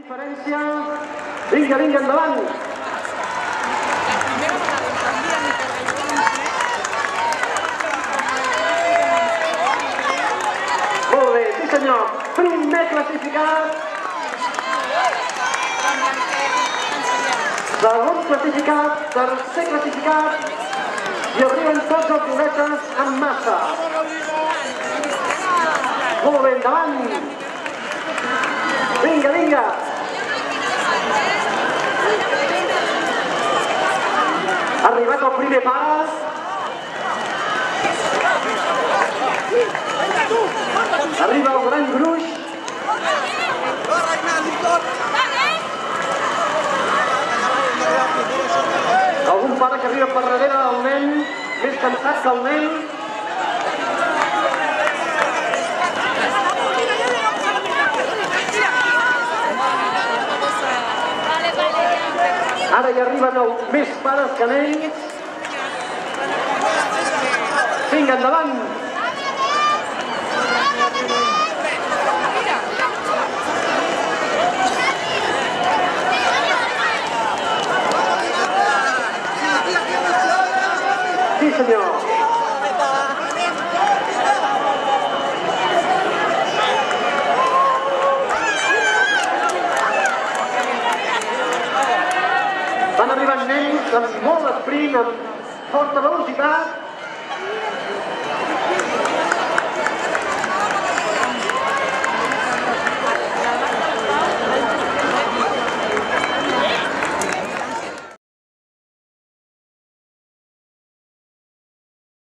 Diferència. Vinga, vinga, endavant. Molt bé, sí senyor. Primer classificat. Segon classificat, tercer classificat. I arriben tots els atletes en massa. Molt bé, endavant. Vinga, vinga. Ha arribat el primer pas. Arriba el gran gruix. Algun pare que arriba per darrere del nen, més cansat que el nen. Ara hi arriben més pares que nens. Vinga, endavant. Sí, senyor. Van arribant nens amb molt esprint, amb forta velocitat.